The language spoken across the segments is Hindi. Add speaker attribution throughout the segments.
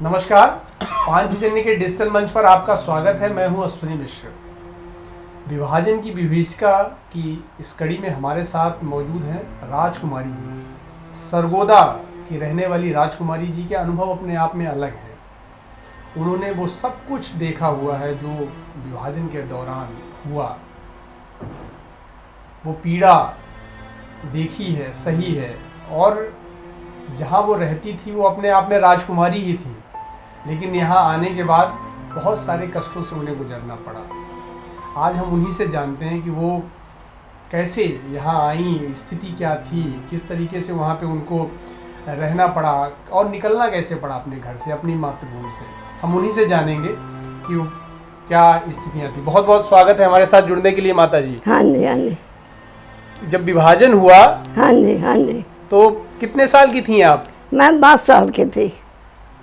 Speaker 1: नमस्कार, 5 जनवरी के डिजिटल मंच पर आपका स्वागत है। मैं हूं अश्विनी मिश्र। विभाजन की विभीषिका की इस कड़ी में हमारे साथ मौजूद हैं राजकुमारी जी। सरगोदा की रहने वाली राजकुमारी जी के अनुभव अपने आप में अलग हैं। उन्होंने वो सब कुछ देखा हुआ है जो विभाजन के दौरान हुआ, वो पीड़ा देखी है, सही है। और जहाँ वो रहती थी वो अपने आप में राजकुमारी ही थी, लेकिन यहाँ आने के बाद बहुत सारे कष्टों से उन्हें गुजरना पड़ा। आज हम उन्हीं से जानते हैं कि वो कैसे यहाँ आई, स्थिति क्या थी, किस तरीके से वहाँ पे उनको रहना पड़ा और निकलना कैसे पड़ा अपने घर से, अपनी मातृभूमि से। हम उन्हीं से जानेंगे कि वो क्या स्थितियाँ थी। बहुत बहुत स्वागत है हमारे साथ जुड़ने के लिए माता जी।
Speaker 2: हाँ जी, हाँ जी।
Speaker 1: जब विभाजन हुआ,
Speaker 2: हाँ जी, हाँ जी।
Speaker 1: तो कितने साल की थी आप?
Speaker 2: मैं 10 साल की थी।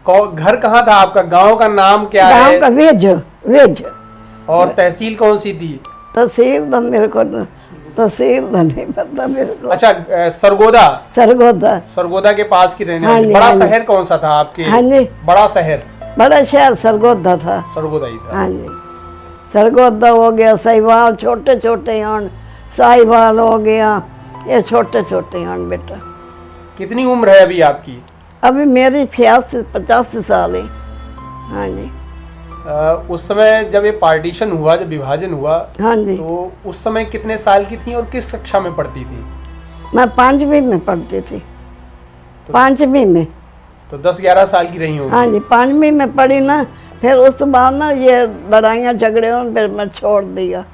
Speaker 1: घर कहाँ था आपका? गांव का नाम क्या है?
Speaker 2: गाँव का वेज।
Speaker 1: और तहसील कौन सी थी?
Speaker 2: तहसील तो मेरे को तहसील तो नहीं पता मेरे को।
Speaker 1: अच्छा, सरगोदा।
Speaker 2: सरगोदा
Speaker 1: के पास की रहने
Speaker 2: हाँ
Speaker 1: वाली।
Speaker 2: जी,
Speaker 1: बड़ा
Speaker 2: हाँ जी।
Speaker 1: शहर कौन सा था आपके?
Speaker 2: हाँ जी।
Speaker 1: बड़ा शहर,
Speaker 2: बड़ा शहर सरगोदा था।
Speaker 1: सरगोदा ही था।
Speaker 2: हाँ जी, सरगोदा हो गया, साहिवाल छोटे छोटे हन, साहिवाल हो गया, ये छोटे छोटे हन बेटा।
Speaker 1: कितनी उम्र है अभी आपकी?
Speaker 2: अभी मेरी 86-85 साल है। हाँ जी।
Speaker 1: उस समय जब ये पार्टीशन हुआ, जब विभाजन हुआ,
Speaker 2: हाँ जी,
Speaker 1: तो उस समय कितने साल की थी और किस कक्षा में पढ़ती थी?
Speaker 2: मैं 5वीं में पढ़ती थी।
Speaker 1: तो
Speaker 2: 5वीं में।
Speaker 1: तो 10-11 साल की रही होंगी।
Speaker 2: हाँ जी, 5वीं में पढ़ी ना। फिर उस बाद ना ये लड़ाइयाँ झगड़े हो, फिर मैं छोड़ दिया।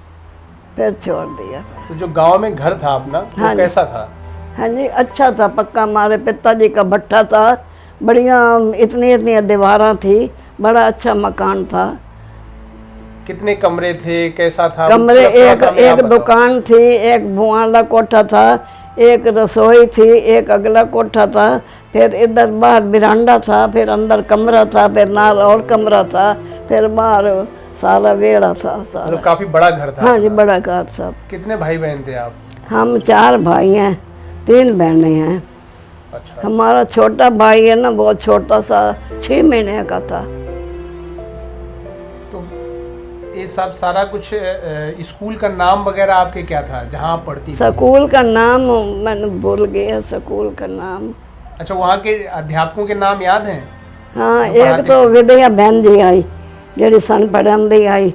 Speaker 1: तो जो गांव में घर था अपना, वो
Speaker 2: हाँ जी।
Speaker 1: कैसा था?
Speaker 2: हाँ जी, अच्छा था। पक्का हमारे पिताजी का भट्टा था, बढ़िया इतनी इतनी दीवारें थी, बड़ा अच्छा मकान था।
Speaker 1: कितने कमरे थे, कैसा था?
Speaker 2: कमरे
Speaker 1: थोड़ा सा हमें आप
Speaker 2: एक
Speaker 1: बताओ।
Speaker 2: दुकान थी, एक भुआला कोठा था, एक रसोई थी, एक अगला कोठा था, फिर इधर बाहर बिरांडा था, फिर अंदर कमरा था, फिर नाल और कमरा था, फिर बाहर सारा वेड़ा था सारा।
Speaker 1: मतलब काफी बड़ा घर था।
Speaker 2: हाँ जी, बड़ा घर था।
Speaker 1: कितने भाई बहन थे आप?
Speaker 2: हम 4 भाई हैं, 3 बहनें हैं।
Speaker 1: अच्छा।
Speaker 2: हमारा छोटा भाई है ना, बहुत छोटा सा, 6 महीने का था।
Speaker 1: तो ये सब सारा कुछ स्कूल का नाम वगैरह आपके क्या था जहाँ आप पढ़ती थी?
Speaker 2: स्कूल का नाम मैंने भूल गया, स्कूल का नाम।
Speaker 1: अच्छा, वहाँ के अध्यापकों के नाम याद हैं?
Speaker 2: हाँ,
Speaker 1: जो
Speaker 2: एक
Speaker 1: पढ़ाते
Speaker 2: तो
Speaker 1: थे?
Speaker 2: विद्या बहन जी आई, जेडी सन पढ़ाती आई,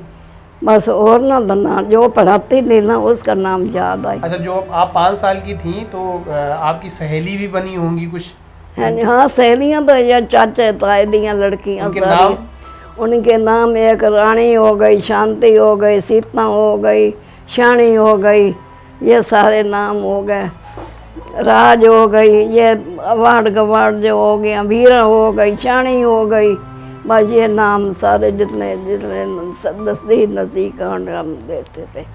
Speaker 2: बस। और ना बना जो पढ़ाती थी ना, उसका नाम याद आई।
Speaker 1: अच्छा, जो आप 5 साल की थी तो आपकी सहेली भी बनी होंगी कुछ?
Speaker 2: हाँ, सहेलियाँ तो ये चाचे ताए दियाँ लड़कियाँ
Speaker 1: उनके
Speaker 2: सारी।
Speaker 1: नाम?
Speaker 2: उनके नाम एक रानी हो गई, शांति हो गई, सीता हो गई, शानी हो गई, ये सारे नाम हो गए। राज हो गई, ये अवार्ड गवार्ड जो हो गया, वीरा हो गई, शानी हो गई, बस ये नाम सारे जितने जितने नज़दीक हम देते थे।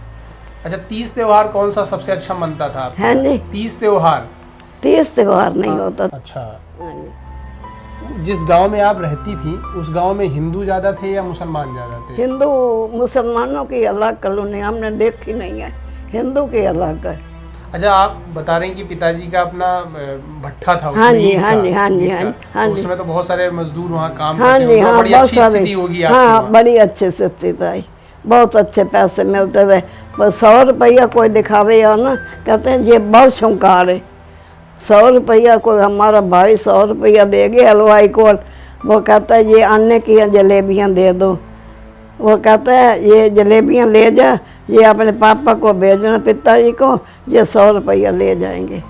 Speaker 1: अच्छा, 30 त्योहार कौन सा सबसे अच्छा मनता था आपको?
Speaker 2: हैं जी,
Speaker 1: 30 त्योहार?
Speaker 2: 30 त्योहार नहीं होता।
Speaker 1: अच्छा।
Speaker 2: हाँ जी।
Speaker 1: जिस गांव में आप रहती थी, उस गांव में हिंदू ज़्यादा थे या मुसलमान ज़्यादा थे?
Speaker 2: हिंदू मुसलमानों की अलग कॉलोनी हमने देखी नहीं है, हिंदू की अलग है।
Speaker 1: अच्छा, आप बता रहे हैं कि पिताजी का अपना भट्ठा था,
Speaker 2: हाँ
Speaker 1: उसमें
Speaker 2: जी,
Speaker 1: ईंट
Speaker 2: हाँ
Speaker 1: का,
Speaker 2: जी, हाँ जी,
Speaker 1: ईंट
Speaker 2: हाँ
Speaker 1: का।
Speaker 2: जी, हाँ
Speaker 1: तो
Speaker 2: जी।
Speaker 1: उसमें तो बहुत सारे मजदूर वहाँ काम
Speaker 2: हाँ
Speaker 1: करते
Speaker 2: जी,
Speaker 1: होंगे।
Speaker 2: हाँ,
Speaker 1: बड़ी
Speaker 2: बहुत
Speaker 1: अच्छी
Speaker 2: सारे।
Speaker 1: स्थिति होगी आपकी
Speaker 2: हाँ,
Speaker 1: वहाँ।
Speaker 2: बड़ी अच्छी स्थिति थी, बहुत अच्छे पैसे मिलते थे। बस 100 रुपया कोई दिखावे या ना, कहते हैं ये बहुत शुंकार है। 100 रुपया कोई हमारा भाई 100 रुपया दे गया हलवाई को, वो कहता है ये आने की जलेबियाँ दे दो। वो कहता है ये जलेबियाँ ले जा, ये अपने पापा को भेजना, पिताजी को, ये 100 रुपया ले जाएंगे।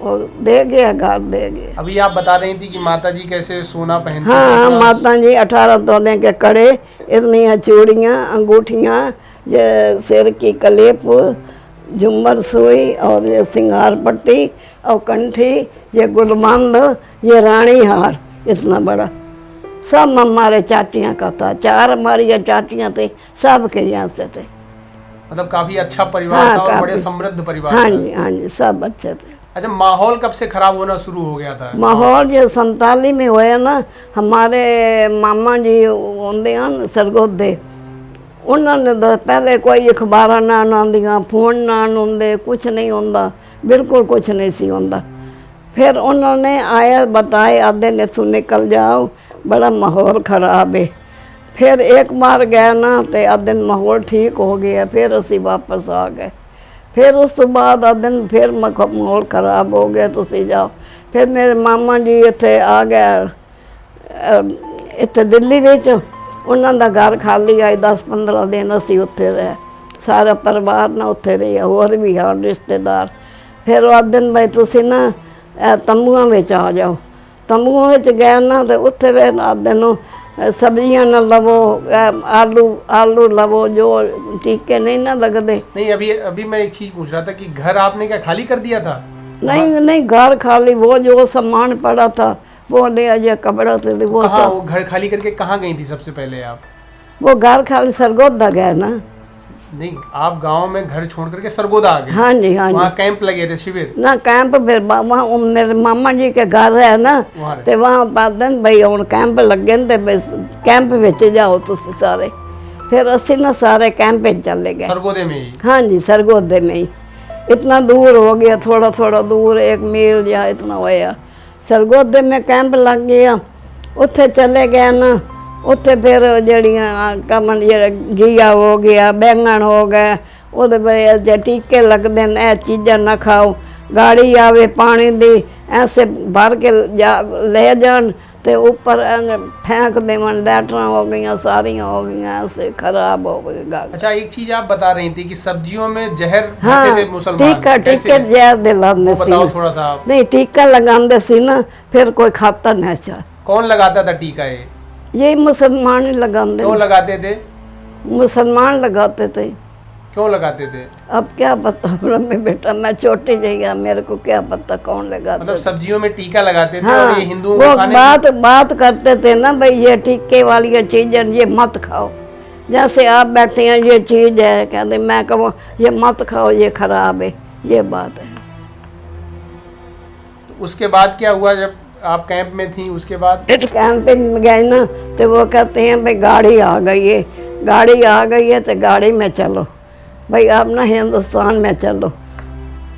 Speaker 2: और दे गया, घर दे गया।
Speaker 1: अभी आप बता रही थी कि माताजी कैसे सोना पहनती
Speaker 2: हाँ,
Speaker 1: थी।
Speaker 2: माता जी 18 तोले के कड़े, इतनी चूड़ियाँ, अंगूठियाँ, ये सिर की कलेप, झुमर सुई, और ये सिंगार पट्टी और कंठी, ये गुलमंद, ये रानी हार, इतना बड़ा सब हमारे चाचियाँ का था। 4 हमारी ये चाचियाँ थी, सब के यहाँ से थे।
Speaker 1: मतलब काफी अच्छा परिवार
Speaker 2: हाँ,
Speaker 1: था और
Speaker 2: काफी।
Speaker 1: बड़े समृद्ध परिवार
Speaker 2: हाँ
Speaker 1: था।
Speaker 2: जी, हाँ जी, सब अच्छे थे।
Speaker 1: अच्छा, माहौल कब से खराब होना शुरू हो गया था?
Speaker 2: माहौल जो 47 में होया ना, हमारे मामा जी होंगे हैं सरगोदे, उन्होंने तो पहले कोई अखबार ना आंदियां, फोन ना आंदे, कुछ नहीं होंदा, बिल्कुल कुछ नहीं सी होंदा। फिर उन्होंने आया बताए, आधे ने तू निकल जाओ, बड़ा माहौल खराब है। फिर एक बार गए ना तो आ दिन माहौल ठीक हो गया, फिर असी वापस आ गए। फिर उस तो बाद आ दिन फिर माहौल खराब हो गया, तुसी जाओ। फिर मेरे मामा जी इत्थे आ गए, इत्थे दिल्ली विच उन्हां दा घर खाली आई 10-15 दिन असी उत्थे रहे, सारा परिवार ना उत्थे रहे, होर भी हैं रिश्तेदार। फिर आ दिन भाई तुसी ना तंबूआं विच आ जाओ। तंबूआं विच गए ना तो उत्थे फिर आ दिन सब्जियां न लवो, आलू लवो, जो टीके नहीं ना लगते।
Speaker 1: नहीं, अभी अभी मैं एक चीज पूछ रहा था कि घर आपने क्या खाली कर दिया था?
Speaker 2: नहीं नहीं, घर खाली, वो जो सामान पड़ा था वो ले आया, कपड़ा तो वो
Speaker 1: कहाँ,
Speaker 2: सब।
Speaker 1: वो घर खाली करके कहाँ गई थी सबसे पहले आप?
Speaker 2: वो घर खाली सरगोदा गए ना।
Speaker 1: नहीं, आप गांव में घर छोड़ करके सरगोदा आ गए?
Speaker 2: हाँ जी, हाँ
Speaker 1: वहाँ
Speaker 2: जी।
Speaker 1: कैंप लगे थे, शिविर?
Speaker 2: ना कैंप फिर वहाँ मेरे मामा जी के घर है ना,
Speaker 1: वहाँ
Speaker 2: ते वहाँ पादन भाई हुण कैंप लगे ने, ते कैंप विच जाओ तुसी सारे। फिर असी ना सारे कैंप विच चले गए।
Speaker 1: सरगोदे में ही?
Speaker 2: हाँ जी, सरगोदे में ही। इतना दूर हो गया, थोड़ा थोड़ा दूर, 1 मील या इतना होया। सरगोदे में कैंप लग गया, उत्थे चले गए ना। उत्थे फिर जड़ियाँ कमन घीया हो गया, बैंगन हो गए, ਉਹਦੇ बड़े टीके लगते हैं, यह चीज़ां ना खाओ। गाड़ी आवे पानी दी ऐसे भर के ले जान ते ऊपर फेंक देवन, लैटरां हो गई, सारियां हो गई, ऐसे खराब हो गई गाड़ी।
Speaker 1: अच्छा, एक चीज आप बता रही थी कि सब्जियों में जहर
Speaker 2: हाँ,
Speaker 1: भरते थे मुसलमान।
Speaker 2: टीका
Speaker 1: कैसे?
Speaker 2: टीके जहर दिलाते
Speaker 1: वो बताओ
Speaker 2: सी।
Speaker 1: थोड़ा सा आप।
Speaker 2: नहीं, टीका लगाते सी ना, फिर कोई खाता नहीं चाह।
Speaker 1: कौन लगाता था टीका?
Speaker 2: ये मुसलमान ही लगाते।
Speaker 1: क्यों लगाते थे?
Speaker 2: मुसलमान लगाते थे।
Speaker 1: क्यों लगाते थे?
Speaker 2: अब क्या पता मैं बेटा, मैं छोटी जगह, मेरे को क्या पता कौन लगाते।
Speaker 1: मतलब सब्जियों में टीका लगाते थे?
Speaker 2: हाँ,
Speaker 1: और ये हिंदुओं
Speaker 2: वो
Speaker 1: को खाने
Speaker 2: बात करते थे ना भाई, ये टीके वाली चीजें ये मत खाओ। जैसे आप बैठे हैं, ये चीज है, कहते मैं कहूँ ये मत खाओ, ये खराब है, ये बात है।
Speaker 1: उसके बाद क्या हुआ जब आप कैंप में थी? उसके बाद
Speaker 2: कैंप में गए ना तो वो कहते हैं भाई गाड़ी आ गई है, गाड़ी आ गई है तो गाड़ी में चलो भाई, आप ना हिंदुस्तान में चलो।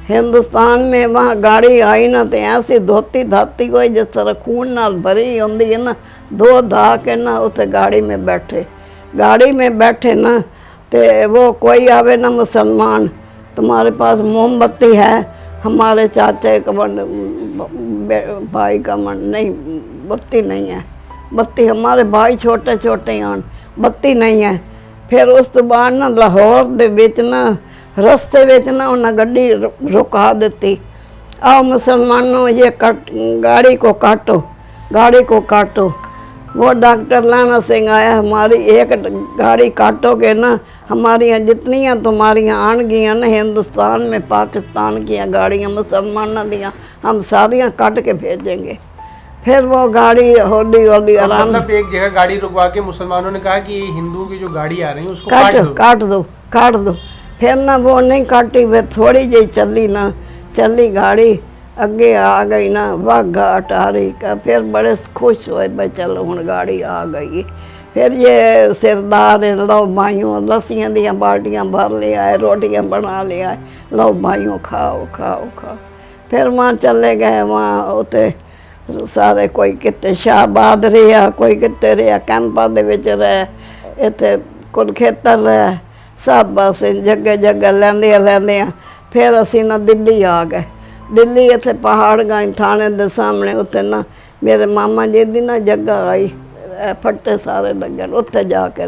Speaker 2: हिंदुस्तान में वहाँ गाड़ी आई ना तो ऐसी धोती धाती कोई जिस तरह खून नाल भरी होंगी है ना, धो धा के ना उसे गाड़ी में बैठे। गाड़ी में बैठे ना तो वो कोई आवे ना मुसलमान, तुम्हारे पास मोमबत्ती है? हमारे चाचे का मन, भाई का मन, नहीं बत्ती नहीं है। बत्ती हमारे भाई छोटे छोटे हैं, बत्ती नहीं है। फिर उस तो बाद ना लाहौर दे विच ना रस्ते विच ना उन्हें गड्डी रुका दी। आओ मुसलमानों, ये गाड़ी को काटो, गाड़ी को काटो। वो डॉक्टर लाना सिंह आया, हमारी एक गाड़ी काटोगे ना, हमारी जितनियाँ तुम्हारियाँ आनगियाँ ना हिंदुस्तान में, पाकिस्तान की गाड़ियाँ मुसलमानों दियाँ, हम सारियाँ काट के भेजेंगे। फिर वो गाड़ी हौली हौली आराम,
Speaker 1: मतलब एक जगह गाड़ी रुकवा के मुसलमानों ने कहा कि हिंदुओं की जो गाड़ी आ रही है उसको काट दो। फिर ना वो नहीं काटी, वे थोड़ी जी चली ना, चली गाड़ी अगे आ गई ना, वाघा अटारी का। फिर बड़े खुश हुए भाई चलो हुण गाड़ी आ गई। फिर ये सरदार लो भाइयों, लस्सियां दियाँ बाल्टियाँ भर ले आए, रोटियाँ बना ले आए, लो भाइयों खाओ खाओ खाओ। फिर वहाँ चले गए, वहाँ उते सारे कोई किते शाहबाद रहा, कोई किते रहा, कैंपां दे विच रहे, इत्थे कुरुखेतर रहे, सब बस जगह जगह लैंदे। फिर असी ना दिल्ली आ गए। दिल्ली इत्थे पहाड़गंज थाने दे सामने उत्थे ना मेरे मामा जी दी ना जगह आई, फट्टे सारे लगे, उत्थे जाके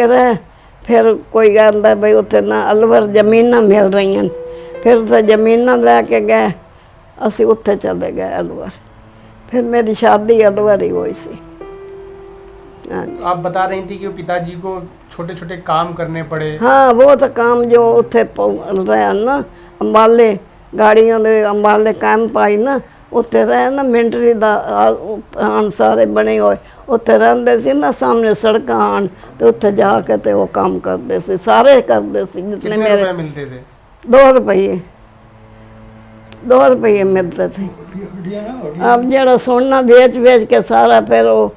Speaker 1: रहे। फिर कोई कहता भाई उत्थे ना अलवर जमीनां मिल रही हैं, फिर उत्थे जमीनां लैके गए, असी उत्थे चले गए अलवर। फिर मेरी शादी अलवर ही हुई सी। आप बता रही थी कि पिताजी को छोटे छोटे काम करने पड़े।
Speaker 2: हाँ, वो तो काम जो उत्थे रहे ना, अंबाले गाड़ियों के अंबाले कैंप आई ना, उत्थे रहे ना, मिलिटरी दा आन सारे बने हुए, उत्थे रहंदे सी ना, सामने सड़क आन तो उत्थे जाके ते वो काम करते सी, सारे करते सी। जितने मेरे
Speaker 1: रुपए मिलते थे?
Speaker 2: 2 रुपये मिलते थे। अब जरा सोना बेच के सारा फिर वो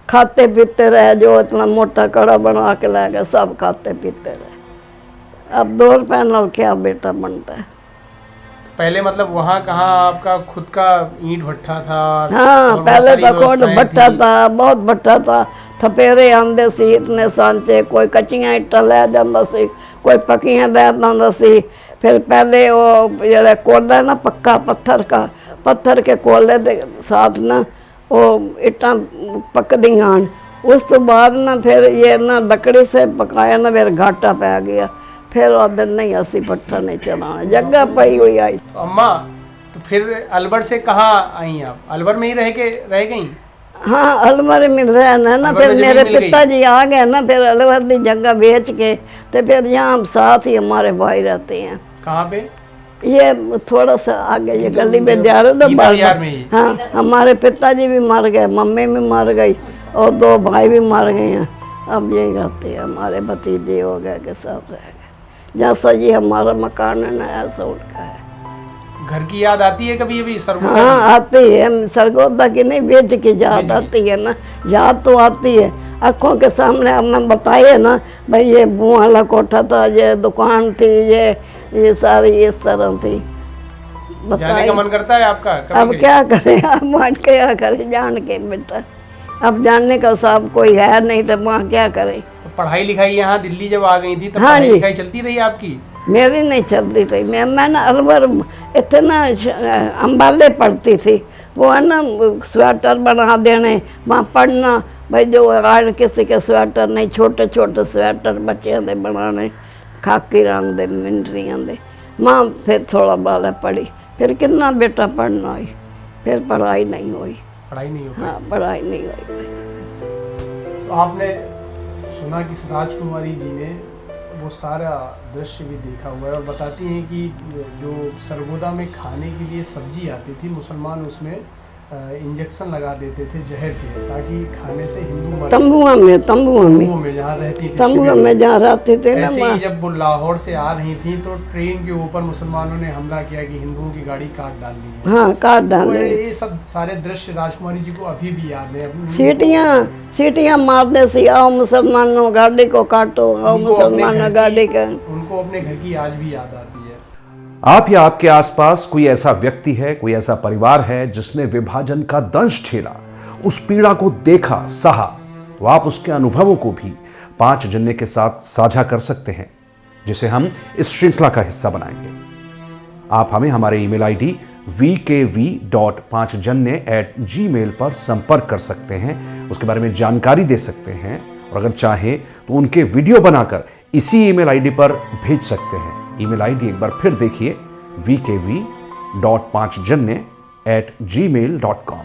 Speaker 2: खाते पीते रहे, जो इतना मोटा कड़ा बना के ला गए, सब खाते पीते रहे। अब 2 रुपये नाल क्या बेटा बनता है?
Speaker 1: पहले मतलब वहाँ कहाँ आपका खुद का ईंट भट्ठा था?
Speaker 2: हाँ,
Speaker 1: और बहुत
Speaker 2: पहले
Speaker 1: सारी
Speaker 2: तो कोट
Speaker 1: व्यवस्थाएं
Speaker 2: भट्ठा
Speaker 1: थी।
Speaker 2: था, बहुत भट्ठा था। थपेरे आंदे सी इतने सांचे, कोई कच्चियां इट्टा लै जांदा सी, कोई पक्कियां लै जांदा सी। फिर पहले वो जेड़ा कोला है ना पक्का पत्थर के कोले दे साथ ना वो इट्टां पकदियां। उस तो बाद ना फिर ये ना लकड़ी से पकाया ना, फिर घाटा पै गया। फिर वो दिन नहीं असी भट्ठा नहीं चलाना, जगह पई हुई आई।
Speaker 1: तो अम्मा, तो फिर अलवर से कहाँ आई आप? अलवर में ही रह गई?
Speaker 2: हाँ, अलवर में रहे ना
Speaker 1: अलवर
Speaker 2: फिर
Speaker 1: में जमीन
Speaker 2: मेरे
Speaker 1: मिल गई?
Speaker 2: पिताजी आ गए ना, फिर अलवर की जगह बेच के तो फिर यहाँ साथ ही हमारे भाई रहते हैं।
Speaker 1: कहाँ पे?
Speaker 2: ये थोड़ा सा आगे ये गली में जा रहे थे
Speaker 1: बाजार में ही?
Speaker 2: हाँ, हमारे पिताजी भी मर गए, मम्मी भी मर गई और 2 भाई भी मर गए हैं। अब यही रहते हैं, हमारे भतीजे हो गए के सब रह गए। जैसा ये हमारा मकान है ना, ऐसा उनका है।
Speaker 1: घर की याद आती है कभी अभी सरगोदा की?
Speaker 2: हाँ, आती है। सरगोदा की नहीं, बेच की याद आती है ना, याद तो आती है। आँखों के सामने हमने बताइए ना भाई, ये मुँह वाला कोठा था, ये दुकान थी, ये सारी इस तरह थी।
Speaker 1: जाने का मन करता है आपका कभी
Speaker 2: अब
Speaker 1: कभी?
Speaker 2: क्या करें, अब वहाँ क्या करें जान के बेटा। अब जानने का साहब कोई है नहीं तो वहाँ क्या करें।
Speaker 1: तो पढ़ाई लिखाई यहाँ दिल्ली जब आ गई थी तब
Speaker 2: हाँ
Speaker 1: पढ़ाई
Speaker 2: जी।
Speaker 1: लिखाई चलती रही आपकी?
Speaker 2: मेरी नहीं चलती थी। मैं ना अलवर इतना अम्बाले पढ़ती थी। वो है ना स्वेटर बना देने, वहाँ पढ़ना भाई। जो आज किसी के स्वेटर नहीं, छोटे छोटे स्वेटर बच्चों के बनाने, खाकी रंग दे मिनरियाँ दे। माँ फिर थोड़ा बाला पढ़ी, फिर कितना बेटा पढ़ना हुई, फिर पढ़ाई नहीं हुई।
Speaker 1: पढ़ाई नहीं हो पाई?
Speaker 2: हाँ, पढ़ाई नहीं हुई।
Speaker 1: तो आपने सुना कि राजकुमारी जी ने वो सारा दृश्य भी देखा हुआ है और बताती हैं कि जो सरगोदा में खाने के लिए सब्जी आती थी, मुसलमान उसमें इंजेक्शन लगा देते थे जहर के, ताकि खाने से हिंदू मर जाए।
Speaker 2: तंबुआ में
Speaker 1: जहाँ रहती थी,
Speaker 2: तंबुआ
Speaker 1: शिविर
Speaker 2: में जहाँ रहते थे ना
Speaker 1: ऐसे ही
Speaker 2: वहाँ।
Speaker 1: जब वो लाहौर से आ रही थी तो ट्रेन के ऊपर मुसलमानों ने हमला किया कि हिंदुओं की गाड़ी काट डालनी है।
Speaker 2: हाँ, काट
Speaker 1: तो
Speaker 2: डाले।
Speaker 1: ये सब सारे दृश्य राजकुमारी जी को अभी भी याद है।
Speaker 2: सीटियाँ मारते सी, आओ मुसलमानों गाड़ी को काटो, आओ मुसलमानों गाड़ी का।
Speaker 1: उनको अपने घर की आज भी याद आती है।
Speaker 3: आप या आपके आसपास कोई ऐसा व्यक्ति है, कोई ऐसा परिवार है जिसने विभाजन का दंश झेला, उस पीड़ा को देखा, सहा, तो आप उसके अनुभवों को भी 5 जन्य के साथ साझा कर सकते हैं, जिसे हम इस श्रृंखला का हिस्सा बनाएंगे। आप हमें हमारे ईमेल आईडी vkv.5janya@gmail पर संपर्क कर सकते हैं, उसके बारे में जानकारी दे सकते हैं और अगर चाहें तो उनके वीडियो बनाकर इसी ईमेल आईडी पर भेज सकते हैं। ईमेल आईडी एक बार फिर देखिए, vkv.5janya@gmail.com।